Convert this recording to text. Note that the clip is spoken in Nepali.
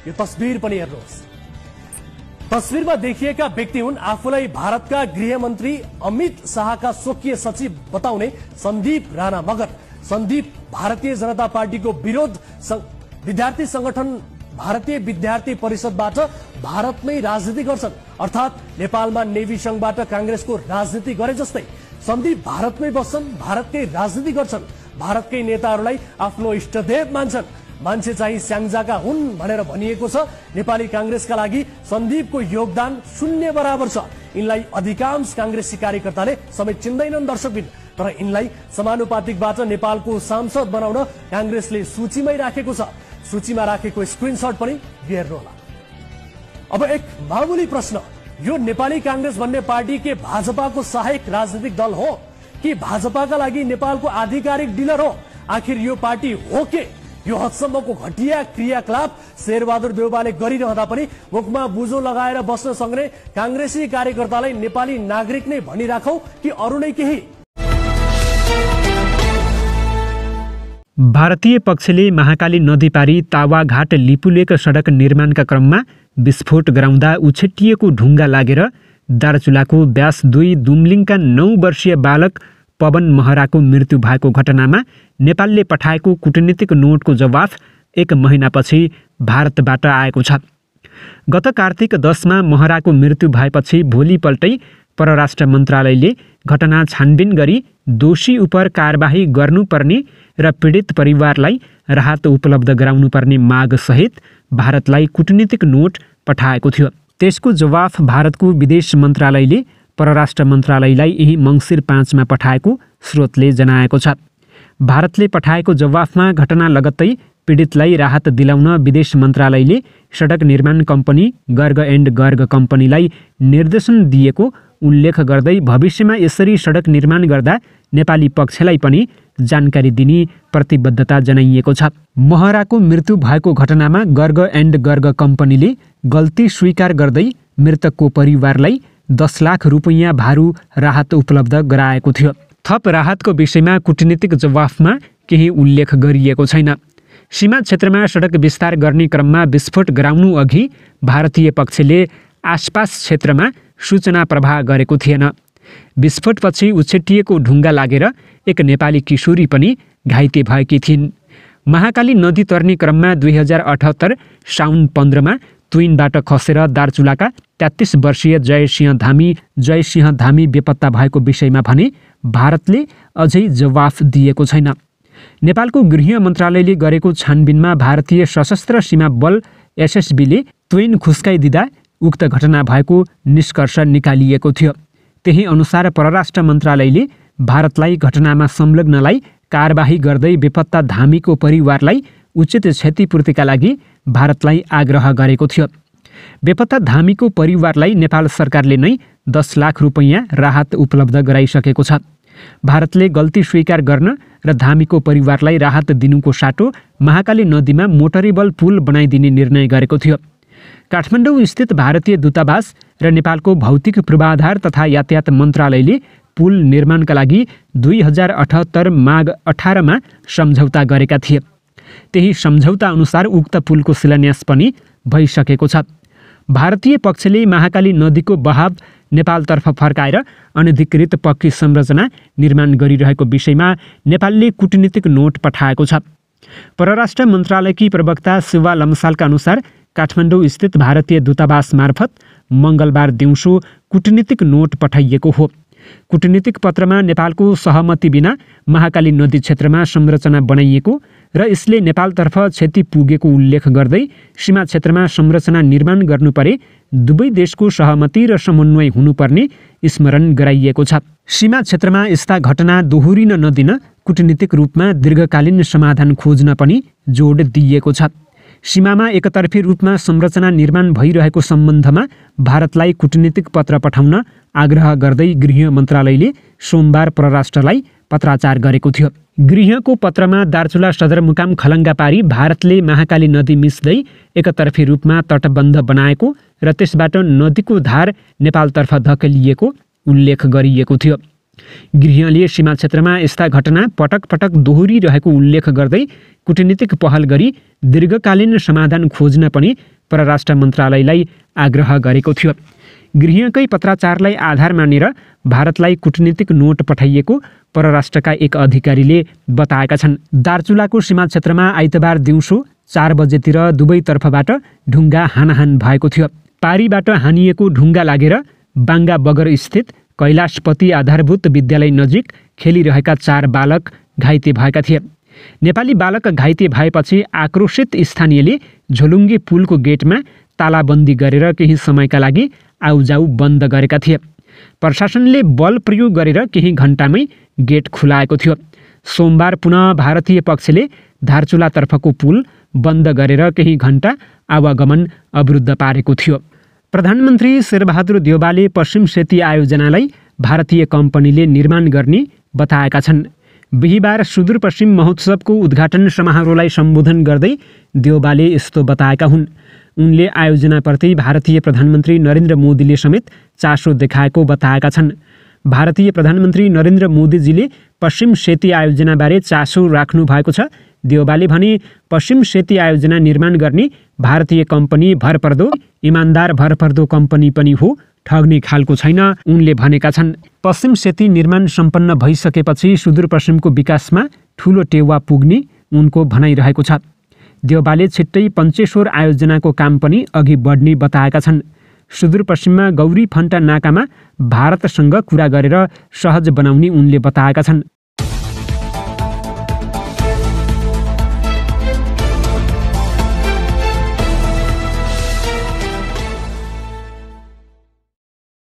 यो तस्बिर पनि हेर्नुहोस्। तस्बिरमा देखिएका व्यक्ति हुन् आफूलाई भारतका गृहमन्त्री अमित शाहका स्वकीय सचिव बताउने सन्दीप राणा मगर। सन्दीप भारतीय जनता पार्टीको विरोध विद्यार्थी संगठन भारतीय विद्यार्थी परिषदबाट भारतमै राजनीति गर्छन्, अर्थात् नेपालमा नेभी संघबाट कांग्रेसको राजनीति गरे जस्तै सन्दीप भारतमै बस्छन्, भारतकै राजनीति गर्छन्, भारतकै नेताहरूलाई आफ्नो इष्टदेव मान्छन्। मान्छे चाहिँ स्याङ्जाका हुन् भनेर भनिएको छ। नेपाली कांग्रेसका लागि सन्दीपको योगदान शून्य बराबर छ। यिनलाई अधिकांश कांग्रेसी कार्यकर्ताले समेत चिन्दैनन् दर्शकबिन, तर यिनलाई समानुपातिकबाट नेपालको सांसद बनाउन कांग्रेसले सूचीमै राखेको छ। सूचीमा राखेको स्क्रिनशट पनि हेर्नुहोला। अब एक मामूली प्रश्न, यो नेपाली कांग्रेस भन्ने पार्टी के भाजपाको सहायक राजनीतिक दल हो कि भाजपाका लागि नेपालको आधिकारिक डिलर हो? आखिर यो पार्टी हो के? यो हदसम्मको घटिया क्रियाकलाप शेरबहादुर देउवाले गरिरहँदा पनि मुखमा बुझो लगाएर बस्न सक्ने कांग्रेसी कार्यकर्तालाई नेपाली नागरिक नै भनिराखौ कि अरू नै केही? भारतीय पक्षले महाकाली नदी पारी तावाघाट लिपुलेक सडक निर्माणका क्रममा विस्फोट गराउँदा उछेटिएको ढुङ्गा लागेर दार्चुलाको व्यास 2 दुम्लिङका 9 वर्षीय बालक पवन महराको मृत्यु भएको घटनामा नेपालले पठाएको कूटनीतिक नोटको जवाफ 1 महिनापछि भारतबाट आएको छ। गत कार्तिक 10 मा महराको मृत्यु भएपछि भोलिपल्टै परराष्ट्र मन्त्रालयले घटना छानबिन गरी दोषी उप कारबाही गर्नुपर्ने र पीडित परिवारलाई राहत उपलब्ध गराउनुपर्ने माग सहित भारतलाई कूटनीतिक नोट पठाएको थियो। त्यसको जवाफ भारतको विदेश मन्त्रालयले परराष्ट्र मन्त्रालयलाई यही मङ्सिर 5 मा पठाएको स्रोतले जनाएको छ। भारतले पठाएको जवाफमा घटना लगत्तै पीडितलाई राहत दिलाउन विदेश मन्त्रालयले सडक निर्माण कम्पनी गर्ग एन्ड गर्ग कम्पनीलाई निर्देशन दिएको उल्लेख गर्दै भविष्यमा यसरी सडक निर्माण गर्दा नेपाली पक्षलाई पनि जानकारी दिने प्रतिबद्धता जनाइएको छ। महराको मृत्यु भएको घटनामा गर्ग एन्ड गर्ग कम्पनीले गल्ती स्वीकार गर्दै मृतकको परिवारलाई 10 लाख रुपैयाँ भारु राहत उपलब्ध गराएको थियो। थप राहतको विषयमा कूटनीतिक जवाफमा केही उल्लेख गरिएको छैन। सीमा क्षेत्रमा सडक विस्तार गर्ने क्रममा विस्फोट गराउनु अघि भारतीय पक्षले आसपास क्षेत्रमा सूचना प्रवाह गरेको थिएन। विस्फोटपछि उछेटिएको ढुङ्गा लागेर एक नेपाली किशोरी पनि घाइते भएकी थिइन्। महाकाली नदी तर्ने क्रममा 2078 साउन 15 मा तुइनबाट खसेर दार्चुलाका 33 वर्षीय जयसिंह धामी बेपत्ता भएको विषयमा भने भारतले अझै जवाफ दिएको छैन। नेपालको गृह मन्त्रालयले गरेको छानबिनमा भारतीय सशस्त्र सीमा बल एसएसबीले तुइन खुस्काइदिँदा उक्त घटना भएको निष्कर्ष निकालिएको थियो। त्यही अनुसार परराष्ट्र मन्त्रालयले भारतलाई घटनामा संलग्नलाई कारबाही गर्दै बेपत्ता धामीको परिवारलाई उचित क्षतिपूर्तिका लागि भारतलाई आग्रह गरेको थियो। बेपत्ता धामीको परिवारलाई नेपाल सरकारले नै 10 लाख रुपैयाँ राहत उपलब्ध गराइसकेको छ। भारतले गल्ती स्वीकार गर्न र धामीको परिवारलाई राहत दिनुको साटो महाकाली नदीमा मोटरेबल पुल बनाइदिने निर्णय गरेको थियो। काठमाडौँ स्थित भारतीय दूतावास र नेपालको भौतिक पूर्वाधार तथा यातायात मन्त्रालयले पुल निर्माणका लागि 2078 माघ 18 मा सम्झौता गरेका थिए। त्यही सम्झौता अनुसार उक्त पुलको शिलान्यास पनि भइसकेको छ। भारतीय पक्षले महाकाली नदीको बहाव नेपालतर्फ फर्काएर अनधिकृत पक्की संरचना निर्माण गरिरहेको विषयमा नेपालले कूटनीतिक नोट पठाएको छ। परराष्ट्र मन्त्रालयकी प्रवक्ता शिवा लम्सालका अनुसार काठमाडौँ स्थित भारतीय दूतावास मार्फत मङ्गलबार दिउँसो कूटनीतिक नोट पठाइएको हो। कूटनीतिक पत्रमा नेपालको सहमति बिना महाकाली नदी क्षेत्रमा संरचना बनाइएको र यसले नेपालतर्फ क्षति पुगेको उल्लेख गर्दै सीमा क्षेत्रमा संरचना निर्माण गर्नुपरे दुवै देशको सहमति र समन्वय हुनुपर्ने स्मरण गराइएको छ। सीमा क्षेत्रमा यस्ता घटना दोहोरिन नदिन कूटनीतिक रूपमा दीर्घकालीन समाधान खोज्न पनि जोड दिइएको छ। सीमामा एकतर्फी रूपमा संरचना निर्माण भइरहेको सम्बन्धमा भारतलाई कूटनीतिक पत्र पठाउन आग्रह गर्दै गृह मन्त्रालयले सोमबार परराष्ट्रलाई पत्राचार गरेको थियो। गृहको पत्रमा दार्चुला सदरमुकाम खलङ्गा पारी भारतले महाकाली नदी मिच्दै एकतर्फी रूपमा तटबन्ध बनाएको र त्यसबाट नदीको धार नेपालतर्फ धकेलिएको उल्लेख गरिएको थियो। गृहले सीमा क्षेत्रमा यस्ता घटना पटक पटक दोहोरिरहेको उल्लेख गर्दै कूटनीतिक पहल गरी दीर्घकालीन समाधान खोज्न पनि परराष्ट्र मन्त्रालयलाई आग्रह गरेको थियो। गृहकै पत्राचारलाई आधार मानेर भारतलाई कूटनीतिक नोट पठाइएको परराष्ट्रका एक अधिकारीले बताएका छन्। दार्चुलाको सीमा क्षेत्रमा आइतबार दिउँसो 4 बजेतिर दुवैतर्फबाट ढुङ्गा हानाहान भएको थियो। पारीबाट हानिएको ढुङ्गा लागेर बाङ्गा बगर स्थित कैलाशपति आधारभूत विद्यालय नजिक खेलिरहेका 4 बालक घाइते भएका थिए। नेपाली बालक घाइते भएपछि आक्रोशित स्थानीयले झोलुङ्गे पुलको गेटमा तालाबन्दी गरेर केही समयका लागि आउजाउ बन्द गरेका थिए। प्रशासनले बल प्रयोग गरेर केही घण्टामै गेट खुलाएको थियो। सोमबार पुनः भारतीय पक्षले धारचुलातर्फको पुल बन्द गरेर केही घण्टा आवागमन अवरुद्ध पारेको थियो। प्रधानमन्त्री शेरबहादुर देउवाले पश्चिम सेती आयोजनालाई भारतीय कम्पनीले निर्माण गर्ने बताएका छन्। बिहिबार सुदूरपश्चिम महोत्सवको उद्घाटन समारोहलाई सम्बोधन गर्दै देउवाले यस्तो बताएका हुन्। उनले आयोजनाप्रति भारतीय प्रधानमन्त्री नरेन्द्र मोदीले समेत चासो देखाएको बताएका छन्। भारतीय प्रधानमन्त्री नरेन्द्र मोदीजीले पश्चिम सेती आयोजनाबारे चासो राख्नु भएको छ। देउवाले भने पश्चिम सेती आयोजना निर्माण गर्ने भारतीय कम्पनी भरपर्दो इमान्दार भरपर्दो कम्पनी पनि हो, ठग्ने खालको छैन। उनले भनेका छन्, पश्चिम सेती निर्माण सम्पन्न भइसकेपछि सुदूरपश्चिमको विकासमा ठूलो टेवा पुग्ने उनको भनाइरहेको छ। देउवाले छिट्टै पञ्चेश्वर आयोजनाको काम पनि अघि बढ्ने बताएका छन्। सुदूरपश्चिममा गौरी फन्टा नाकामा भारतसँग कुरा गरेर सहज बनाउने उनले बताएका छन्।